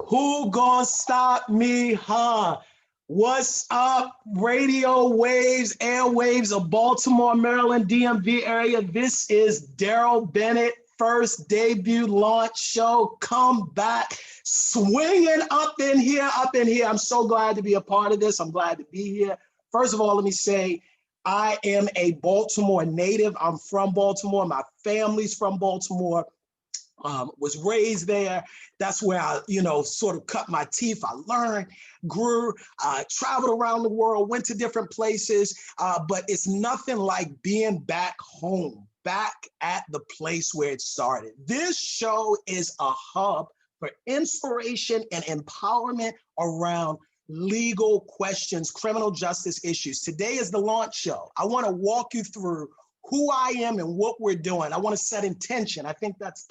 Who gonna stop me, huh? What's up, radio waves, airwaves of Baltimore, Maryland, DMV area? This is Darrell Bennett, first debut launch show. Come back swinging up in here, up in here. I'm so glad to be a part of this. I'm glad to be here. First of all, let me say, I am a Baltimore native. I'm from Baltimore. My family's from Baltimore. Was raised there. That's where I, sort of cut my teeth. I learned, grew, traveled around the world, went to different places, but it's nothing like being back home, back at the place where it started. This show is a hub for inspiration and empowerment around legal questions, criminal justice issues. Today is the launch show. I want to walk you through who I am and what we're doing. I want to set intention. I think that's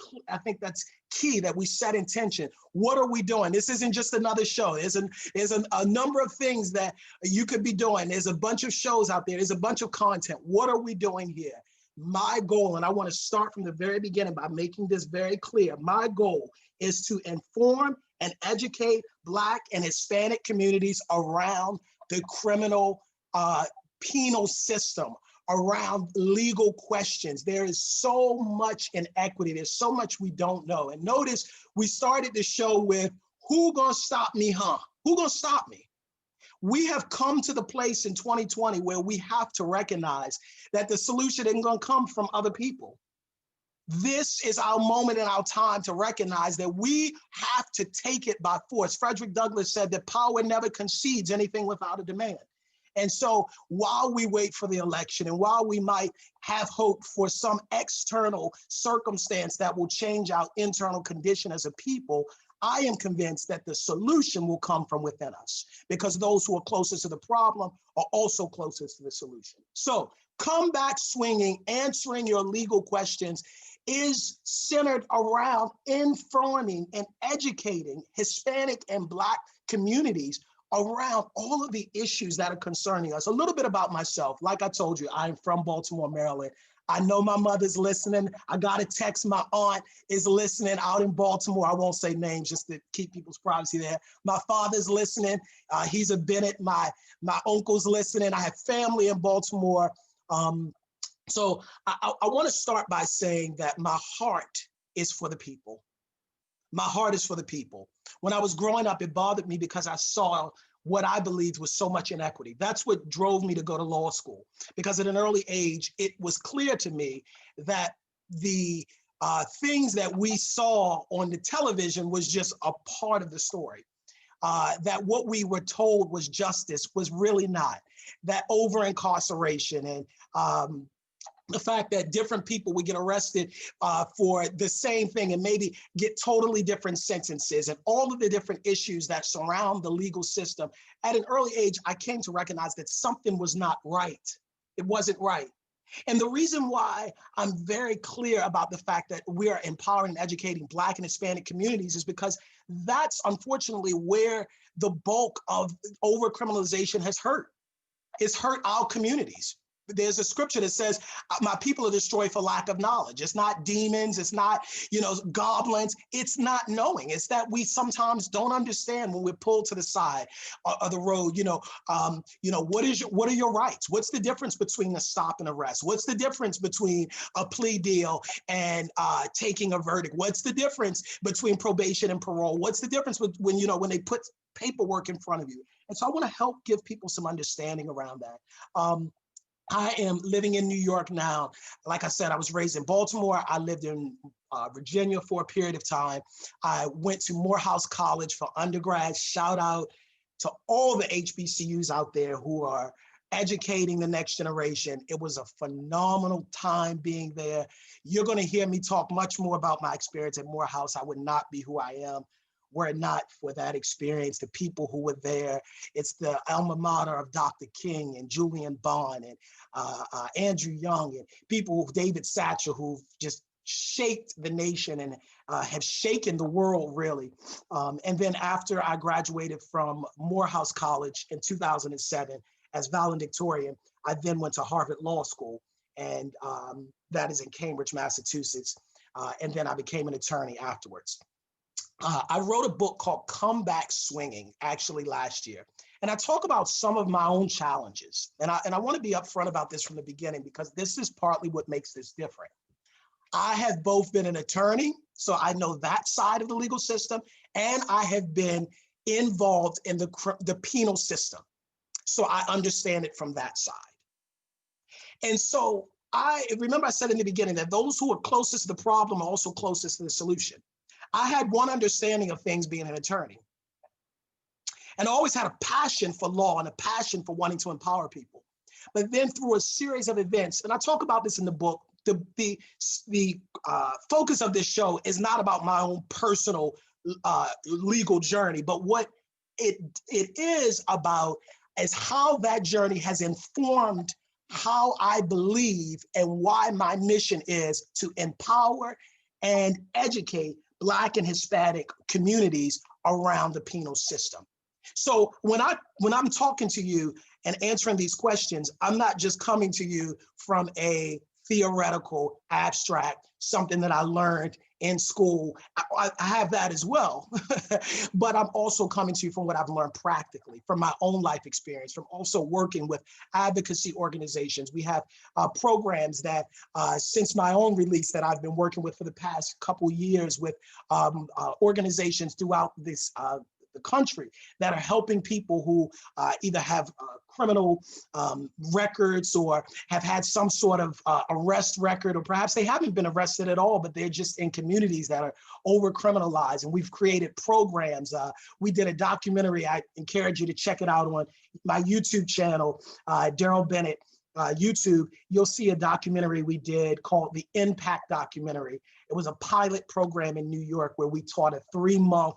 key, that we set intention. What are we doing? This isn't just another show. There's a number of things that you could be doing. There's a bunch of shows out there. There's a bunch of content. What are we doing here? My goal, and I want to start from the very beginning by making this very clear. My goal is to inform and educate Black and Hispanic communities around the criminal penal system, around legal questions. There is so much inequity. There's so much we don't know. And notice we started the show with, who gonna stop me, huh? Who gonna stop me? We have come to the place in 2020 where we have to recognize that the solution isn't gonna come from other people. This is our moment in our time to recognize that we have to take it by force. Frederick Douglass said that power never concedes anything without a demand. And so while we wait for the election, and while we might have hope for some external circumstance that will change our internal condition as a people, I am convinced that the solution will come from within us, because those who are closest to the problem are also closest to the solution. So come back swinging, answering your legal questions is centered around informing and educating Hispanic and Black communities around all of the issues that are concerning us. A little bit about myself. Like I told you, I'm from Baltimore, Maryland. I know my mother's listening. I got a text, my aunt is listening out in Baltimore. I won't say names just to keep people's privacy there. My father's listening. He's a Bennett. My uncle's listening. I have family in Baltimore. So I want to start by saying that my heart is for the people. My heart is for the people. When I was growing up, it bothered me because I saw what I believed was so much inequity. That's what drove me to go to law school, because at an early age, it was clear to me that the things that we saw on the television was just a part of the story. That what we were told was justice was really not. That over-incarceration and the fact that different people would get arrested for the same thing and maybe get totally different sentences, and all of the different issues that surround the legal system. At an early age, I came to recognize that something was not right. It wasn't right. And the reason why I'm very clear about the fact that we are empowering and educating Black and Hispanic communities is because that's unfortunately where the bulk of over-criminalization has hurt. It's hurt our communities. There's a scripture that says, my people are destroyed for lack of knowledge. It's not demons. It's not, goblins. It's not knowing. It's that we sometimes don't understand when we're pulled to the side of the road. What are your rights? What's the difference between a stop and arrest? What's the difference between a plea deal and taking a verdict? What's the difference between probation and parole? What's the difference when they put paperwork in front of you? And so I want to help give people some understanding around that. I am living in New York now. Like I said, I was raised in Baltimore. I lived in Virginia for a period of time. I went to Morehouse College for undergrad. Shout out to all the HBCUs out there who are educating the next generation. It was a phenomenal time being there. You're going to hear me talk much more about my experience at Morehouse. I would not be who I am were it not for that experience, the people who were there. It's the alma mater of Dr. King and Julian Bond and Andrew Young and people, David Satcher, who've just shaped the nation and have shaken the world, really. And then after I graduated from Morehouse College in 2007 as valedictorian, I then went to Harvard Law School, and that is in Cambridge, Massachusetts. And then I became an attorney afterwards. I wrote a book called Come Back Swinging, actually last year. And I talk about some of my own challenges. And I want to be upfront about this from the beginning, because this is partly what makes this different. I have both been an attorney, so I know that side of the legal system, and I have been involved in the penal system. So I understand it from that side. And so I said in the beginning that those who are closest to the problem are also closest to the solution. I had one understanding of things being an attorney. And I always had a passion for law and a passion for wanting to empower people. But then through a series of events, and I talk about this in the book, the focus of this show is not about my own personal legal journey, but what it is about is how that journey has informed how I believe and why my mission is to empower and educate Black and Hispanic communities around the penal system. So when I'm talking to you and answering these questions, I'm not just coming to you from a theoretical, abstract, something that I learned in school. I have that as well, but I'm also coming to you from what I've learned practically, from my own life experience, from also working with advocacy organizations. We have programs that since my own release that I've been working with for the past couple years with organizations throughout this the country that are helping people who either have criminal records or have had some sort of arrest record, or perhaps they haven't been arrested at all, but they're just in communities that are over criminalized. And we've created programs. We did a documentary. I encourage you to check it out on my YouTube channel, Darrell Bennett YouTube. You'll see a documentary we did called the Impact Documentary. It was a pilot program in New York where we taught a 3-month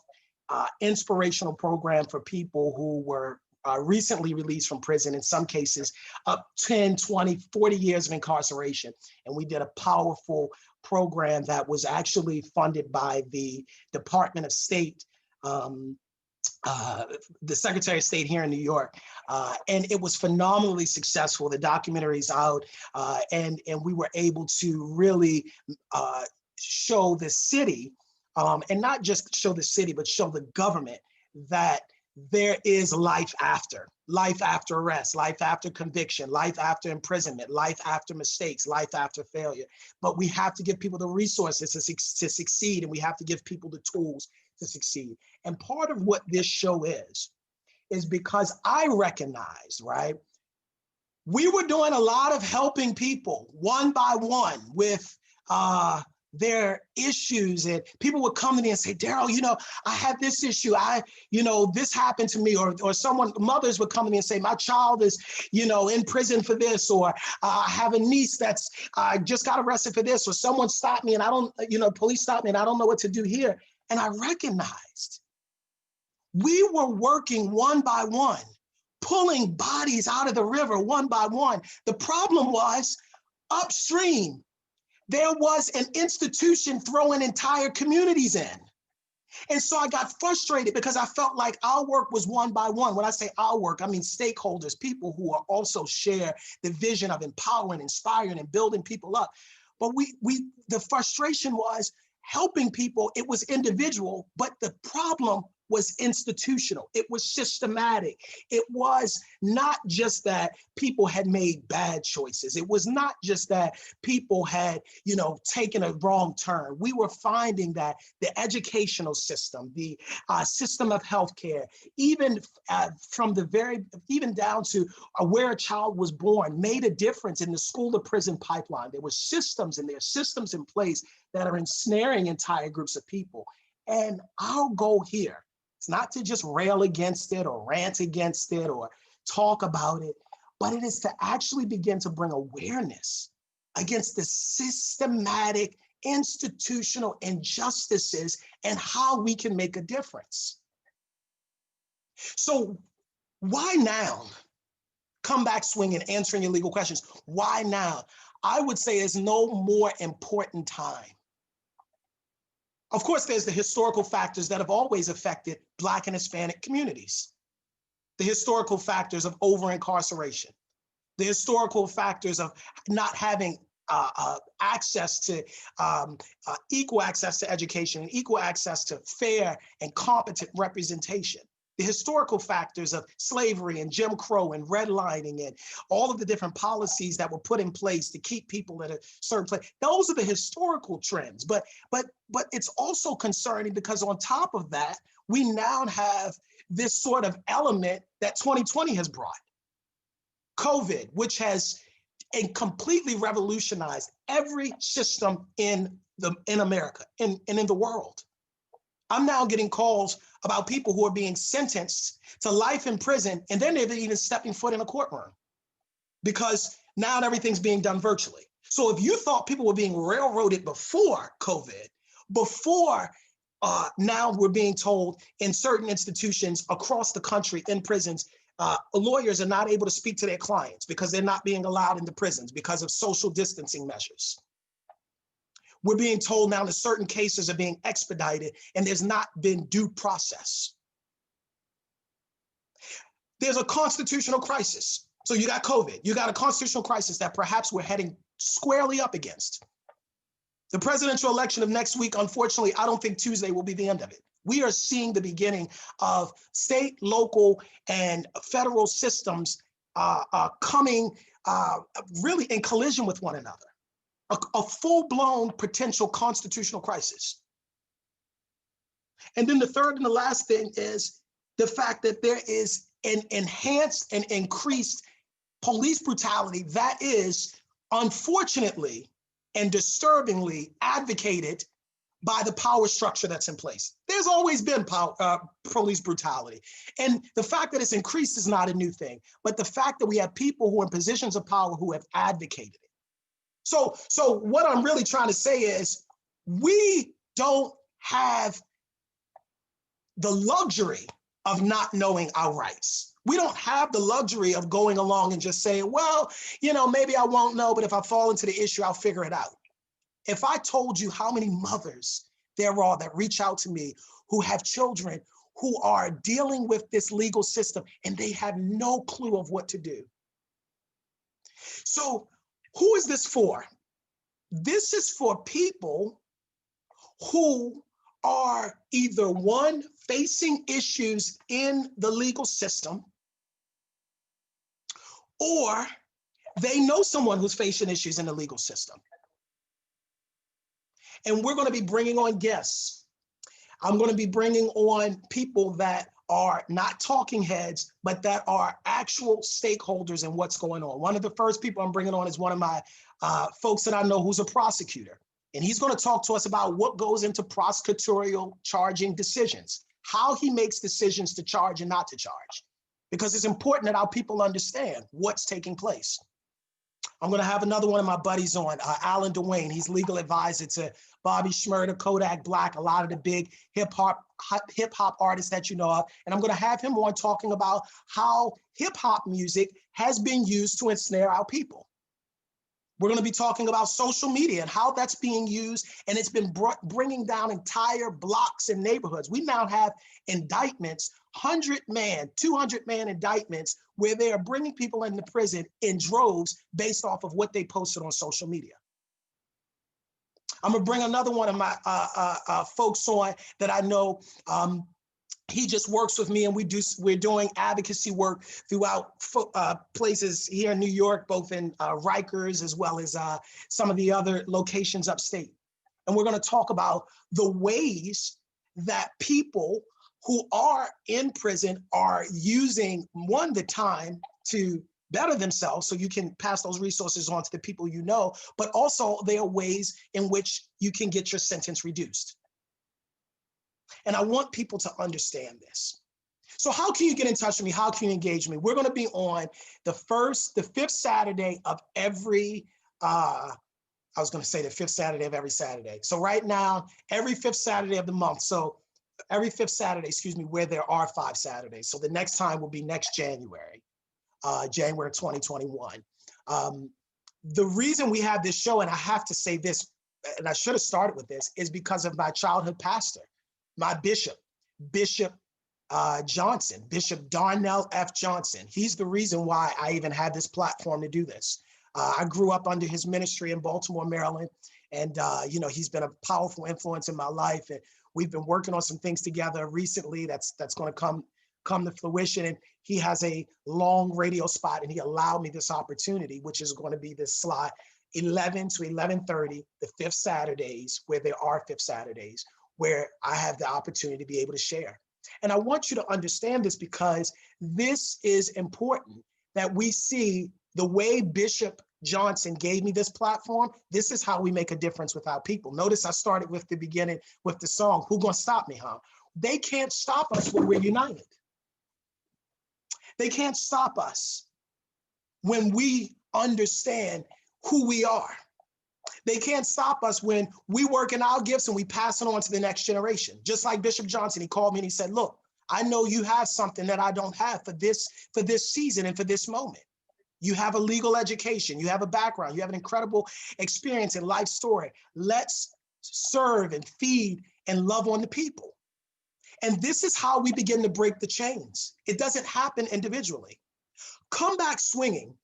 inspirational program for people who were recently released from prison, in some cases up 10, 20, 40 years of incarceration. And we did a powerful program that was actually funded by the Department of State, the Secretary of State here in New York. And it was phenomenally successful. The documentary's out, and we were able to really show the city, and not just show the city, but show the government that there is life after arrest, life after conviction, life after imprisonment, life after mistakes, life after failure. But we have to give people the resources to succeed, and we have to give people the tools to succeed. And part of what this show is because I recognize, right, we were doing a lot of helping people one by one with their issues, and people would come to me and say, Darrell, I have this issue. This happened to me, or mothers would come to me and say, my child is, in prison for this, or I have a niece that's just got arrested for this, or someone stopped me and I don't, police stopped me and I don't know what to do here. And I recognized we were working one by one, pulling bodies out of the river one by one. The problem was upstream. There was an institution throwing entire communities in. And so I got frustrated because I felt like our work was one by one. When I say our work, I mean stakeholders, people who are also share the vision of empowering, inspiring, and building people up. But the frustration was helping people. It was individual, but the problem was institutional. It was systematic. It was not just that people had made bad choices. It was not just that people had, taken a wrong turn. We were finding that the educational system, the system of healthcare, even even down to where a child was born, made a difference in the school to prison pipeline. There were systems, and there are systems in place that are ensnaring entire groups of people. And our goal here, it's not to just rail against it or rant against it or talk about it, but it is to actually begin to bring awareness against the systematic institutional injustices and how we can make a difference. So why now? Come back swinging, answering your legal questions. Why now? I would say there's no more important time. Of course, there's the historical factors that have always affected Black and Hispanic communities. The historical factors of over-incarceration, the historical factors of not having access to equal access to education and equal access to fair and competent representation. The historical factors of slavery and Jim Crow and redlining and all of the different policies that were put in place to keep people at a certain place. Those are the historical trends. But it's also concerning because on top of that, we now have this sort of element that 2020 has brought. COVID, which has completely revolutionized every system in America and in the world. I'm now getting calls about people who are being sentenced to life in prison, and they're never even stepping foot in a courtroom because now everything's being done virtually. So if you thought people were being railroaded before COVID, now we're being told in certain institutions across the country in prisons, lawyers are not able to speak to their clients because they're not being allowed into prisons because of social distancing measures. We're being told now that certain cases are being expedited and there's not been due process. There's a constitutional crisis. So you got COVID, you got a constitutional crisis that perhaps we're heading squarely up against. The presidential election of next week, unfortunately, I don't think Tuesday will be the end of it. We are seeing the beginning of state, local, and federal systems coming really in collision with one another. A full-blown potential constitutional crisis. And then the third and the last thing is the fact that there is an enhanced and increased police brutality that is unfortunately and disturbingly advocated by the power structure that's in place. There's always been police brutality. And the fact that it's increased is not a new thing, but the fact that we have people who are in positions of power who have advocated it. So what I'm really trying to say is we don't have the luxury of not knowing our rights. We don't have the luxury of going along and just saying, well, maybe I won't know, but if I fall into the issue, I'll figure it out. If I told you how many mothers there are that reach out to me who have children who are dealing with this legal system and they have no clue of what to do. So who is this for? This is for people who are either one, facing issues in the legal system, or they know someone who's facing issues in the legal system. And we're going to be bringing on guests. I'm going to be bringing on people that are not talking heads, but that are actual stakeholders in what's going on. One of the first people I'm bringing on is one of my folks that I know who's a prosecutor. And he's going to talk to us about what goes into prosecutorial charging decisions, how he makes decisions to charge and not to charge, because it's important that our people understand what's taking place. I'm going to have another one of my buddies on, Alan Dwayne. He's legal advisor to Bobby Shmurda, Kodak Black, a lot of the big hip hop artists that you know of. And I'm going to have him on talking about how hip hop music has been used to ensnare our people. We're going to be talking about social media and how that's being used, and it's been bringing down entire blocks and neighborhoods. We now have indictments, 100-man, 200-man indictments, where they are bringing people into prison in droves based off of what they posted on social media. I'm going to bring another one of my folks on that I know. He just works with me, and we're doing advocacy work throughout places here in New York, both in Rikers as well as some of the other locations upstate. And we're going to talk about the ways that people who are in prison are using, one, the time to better themselves, so you can pass those resources on to the people you know, but also there are ways in which you can get your sentence reduced. And I want people to understand this. So how can you get in touch with me? How can you engage me? We're going to be on the fifth Saturday of every, I was going to say the fifth Saturday of every Saturday. So right now, every fifth Saturday of the month. So every fifth Saturday, excuse me, where there are 5 Saturdays. So the next time will be next January, January 2021. The reason we have this show, and I have to say this, and I should have started with this, is because of my childhood pastor, my Bishop Johnson, Bishop Darrell F. Johnson. He's the reason why I even had this platform to do this. I grew up under his ministry in Baltimore, Maryland, and he's been a powerful influence in my life. And we've been working on some things together recently that's going to come to fruition. And he has a long radio spot, and he allowed me this opportunity, which is going to be this slot, 11 to 11:30, the fifth Saturdays, where there are fifth Saturdays, where I have the opportunity to be able to share. And I want you to understand this because this is important, that we see the way Bishop Johnson gave me this platform. This is how we make a difference with our people. Notice I started with the beginning with the song, Who Gonna Stop Me, Huh? They can't stop us when we're united. They can't stop us when we understand who we are. They can't stop us when we work in our gifts and we pass it on to the next generation. Just like Bishop Johnson, he called me and he said, look, I know you have something that I don't have for this season and for this moment. You have a legal education, you have a background, you have an incredible experience and life story. Let's serve and feed and love on the people. And this is how we begin to break the chains. It doesn't happen individually. Comeback Swinging,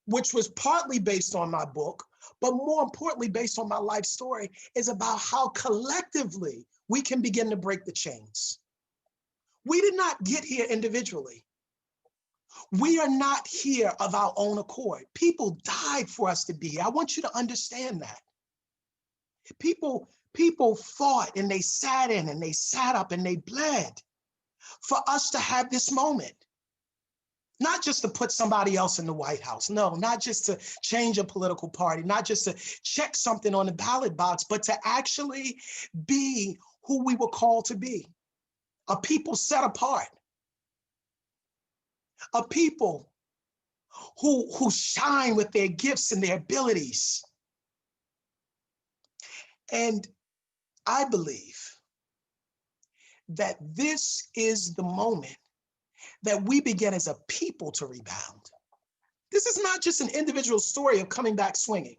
which was partly based on my book, but more importantly, based on my life story, is about how collectively we can begin to break the chains. We did not get here individually. We are not here of our own accord. People died for us to be here. I want you to understand that. People fought and they sat in and they sat up and they bled for us to have this moment. Not just to put somebody else in the White House. No, not just to change a political party, not just to check something on the ballot box, but to actually be who we were called to be. A people set apart. A people who shine with their gifts and their abilities. And I believe that this is the moment that we begin as a people to rebound. This is not just an individual story of coming back swinging.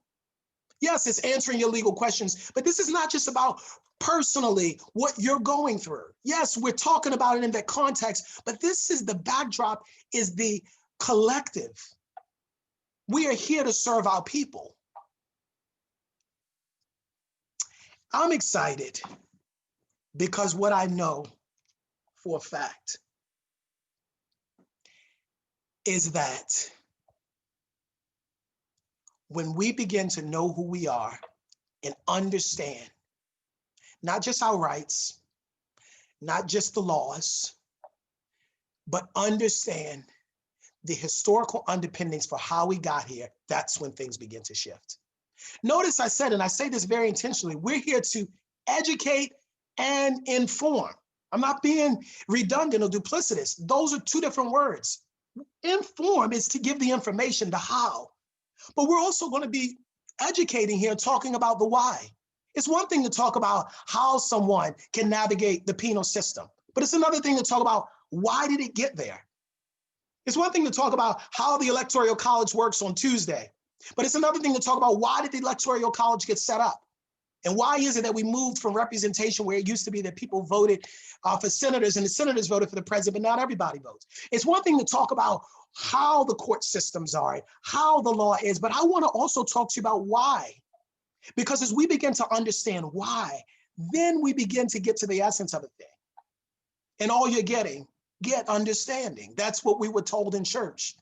Yes, it's answering your legal questions, but this is not just about personally what you're going through. Yes, we're talking about it in that context, but this is the backdrop, is the collective. We are here to serve our people. I'm excited because what I know for a fact is that when we begin to know who we are and understand not just our rights, not just the laws, but understand the historical underpinnings for how we got here, that's when things begin to shift. Notice I said, and I say this very intentionally, we're here to educate and inform. I'm not being redundant or duplicitous. Those are two different words. Inform is to give the information, the how. But we're also going to be educating here, talking about the why. It's one thing to talk about how someone can navigate the penal system, but it's another thing to talk about why did it get there? It's one thing to talk about how the Electoral College works on Tuesday, but it's another thing to talk about why did the Electoral College get set up? And why is it that we moved from representation where it used to be that people voted for senators and the senators voted for the president, but not everybody votes? It's one thing to talk about how the court systems are, how the law is, but I want to also talk to you about why. Because as we begin to understand why, then we begin to get to the essence of a thing. And all you're getting, get understanding. That's what we were told in church.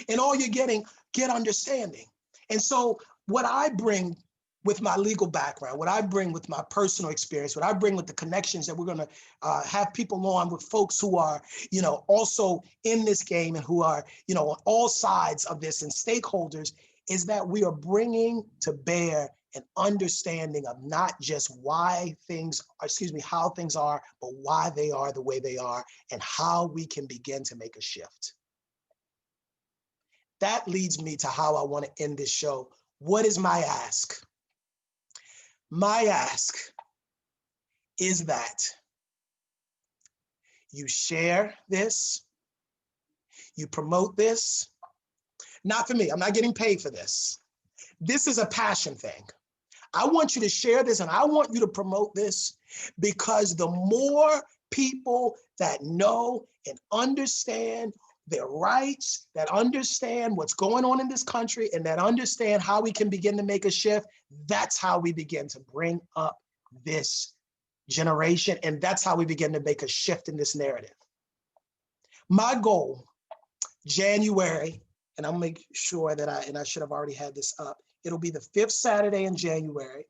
And all you're getting, get understanding. And so what I bring with my legal background, what I bring with my personal experience, what I bring with the connections that we're going to have people on with folks who are, also in this game and who are, on all sides of this and stakeholders, is that we are bringing to bear an understanding of not just why things, how things are, but why they are the way they are and how we can begin to make a shift. That leads me to how I want to end this show. What is my ask? My ask is that you share this, you promote this. Not for me, I'm not getting paid for this. This is a passion thing. I want you to share this and I want you to promote this because the more people that know and understand their rights, that understand what's going on in this country and that understand how we can begin to make a shift, that's how we begin to bring up this generation. And that's how we begin to make a shift in this narrative. My goal, January, and I'll make sure that I should have already had this up. It'll be the 5th Saturday in January.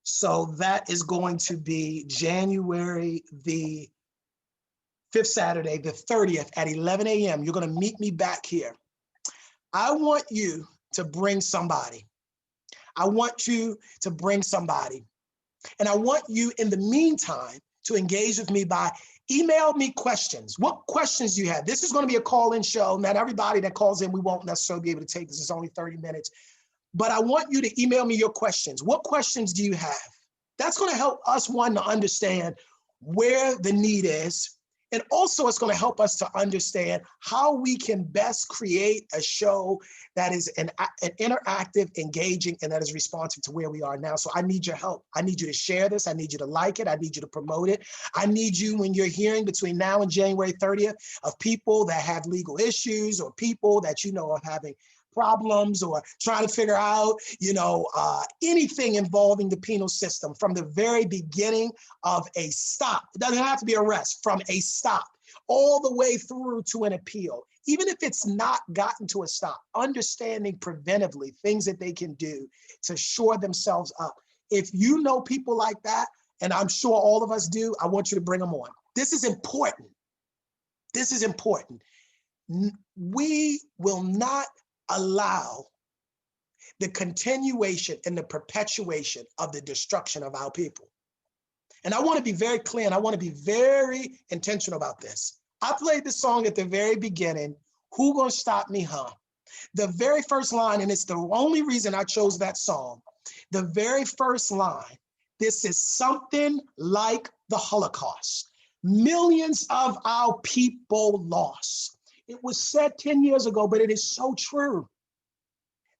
So that is going to be January the 5th Saturday, the 30th at 11 a.m. You're going to meet me back here. I want you to bring somebody. I want you to bring somebody. And I want you in the meantime to engage with me by email me questions. What questions do you have? This is going to be a call-in show. Not everybody that calls in, we won't necessarily be able to take this. It's only 30 minutes. But I want you to email me your questions. What questions do you have? That's going to help us, one, to understand where the need is. And also it's going to help us to understand how we can best create a show that is an interactive, engaging, and that is responsive to where we are now. So I need your help. I need you to share this. I need you to like it. I need you to promote it. I need you, when you're hearing between now and January 30th of people that have legal issues or people that you know are having problems or trying to figure out, anything involving the penal system from the very beginning of a stop. It doesn't have to be arrest, from a stop all the way through to an appeal. Even if it's not gotten to a stop, understanding preventively things that they can do to shore themselves up. If you know people like that, and I'm sure all of us do, I want you to bring them on. This is important. This is important. We will not allow the continuation and the perpetuation of the destruction of our people. And I want to be very clear and I want to be very intentional about this. I played the song at the very beginning, Who Gonna Stop Me, Huh? The very first line, and it's the only reason I chose that song, the very first line, this is something like the Holocaust. Millions of our people lost. It was said 10 years ago, but it is so true.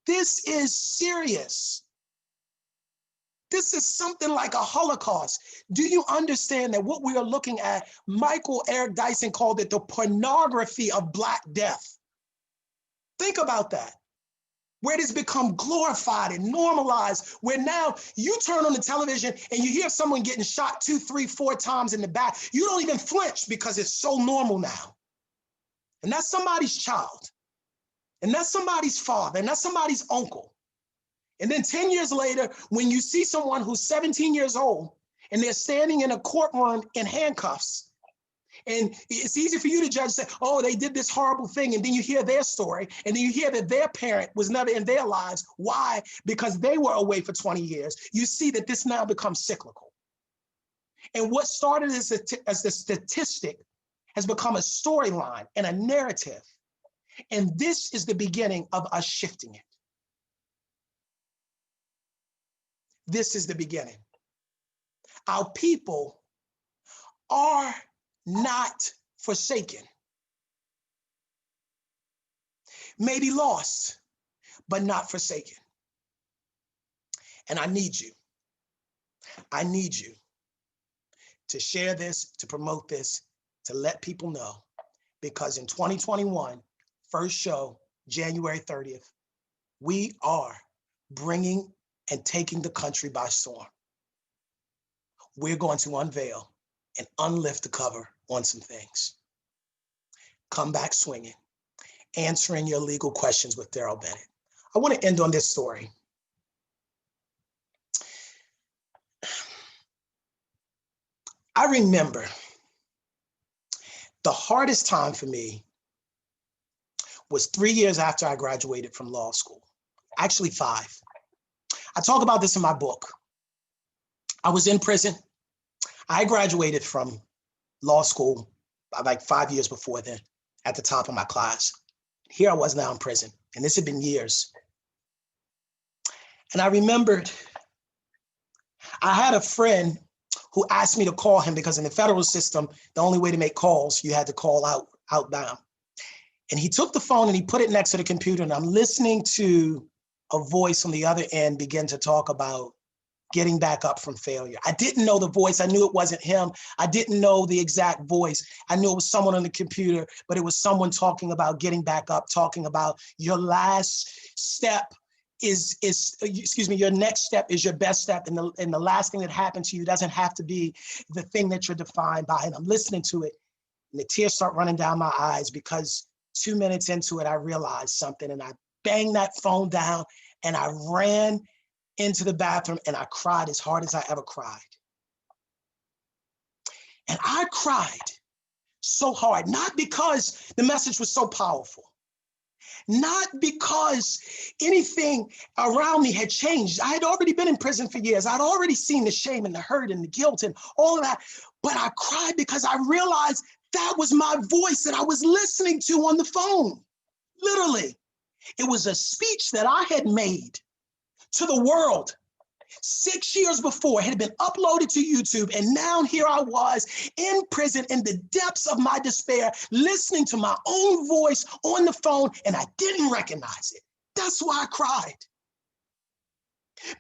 This is serious. This is something like a Holocaust. Do you understand that what we are looking at, Michael Eric Dyson called it the pornography of Black death? Think about that. Where it has become glorified and normalized, where now you turn on the television and you hear someone getting shot 2, 3, 4 times in the back. You don't even flinch because it's so normal now. And that's somebody's child. And that's somebody's father. And that's somebody's uncle. And then 10 years later, when you see someone who's 17 years old and they're standing in a courtroom in handcuffs, and it's easy for you to judge, say, oh, they did this horrible thing. And then you hear their story. And then you hear that their parent was never in their lives. Why? Because they were away for 20 years. You see that this now becomes cyclical. And what started as the statistic has become a storyline and a narrative. And this is the beginning of us shifting it. This is the beginning. Our people are not forsaken. Maybe lost, but not forsaken. And I need you. I need you to share this, to promote this, to let people know, because in 2021, first show, January 30th, we are bringing and taking the country by storm. We're going to unveil and unlift the cover on some things. Come back swinging, answering your legal questions with Darrell Bennett. I want to end on this story. I remember the hardest time for me was 3 years after I graduated from law school, actually 5. I talk about this in my book. I was in prison. I graduated from law school like 5 years before then, at the top of my class. Here I was now in prison, and this had been years. And I remembered I had a friend who asked me to call him because in the federal system, the only way to make calls, you had to call outbound. And he took the phone and he put it next to the computer, and I'm listening to a voice on the other end begin to talk about getting back up from failure. I didn't know the voice. I knew it wasn't him. I didn't know the exact voice. I knew it was someone on the computer, but it was someone talking about getting back up, talking about your last step your next step is your best step. And the last thing that happened to you doesn't have to be the thing that you're defined by. And I'm listening to it and the tears start running down my eyes because 2 minutes into it, I realized something and I banged that phone down and I ran into the bathroom and I cried as hard as I ever cried. And I cried so hard, not because the message was so powerful, not because anything around me had changed. I had already been in prison for years. I'd already seen the shame and the hurt and the guilt and all of that. But I cried because I realized that was my voice that I was listening to on the phone. Literally, it was a speech that I had made to the world 6 years before. It had been uploaded to YouTube, and now here I was in prison in the depths of my despair, listening to my own voice on the phone, and I didn't recognize it. That's why I cried.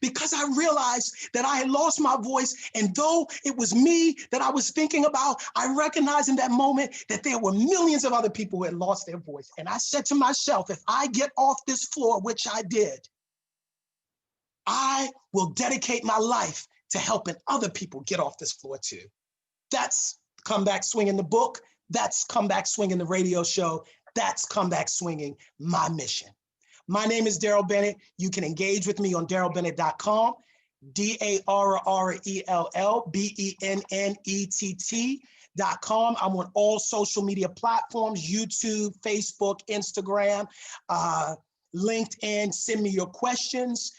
Because I realized that I had lost my voice, and though it was me that I was thinking about, I recognized in that moment that there were millions of other people who had lost their voice. And I said to myself, if I get off this floor, which I did, I will dedicate my life to helping other people get off this floor too. That's Comeback Swinging the book. That's Comeback Swinging the radio show. That's Comeback Swinging my mission. My name is Darrell Bennett. You can engage with me on darrellbennett.com, DarrellBennett.com. I'm on all social media platforms, YouTube, Facebook, Instagram, LinkedIn. Send me your questions.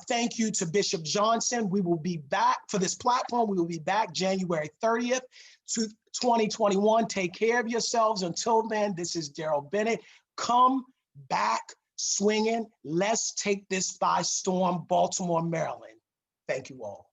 Thank you to Bishop Johnson. We will be back for this platform. We will be back January 30th, 2021. Take care of yourselves. Until then, this is Darrell Bennett. Come back swinging. Let's take this by storm, Baltimore, Maryland. Thank you all.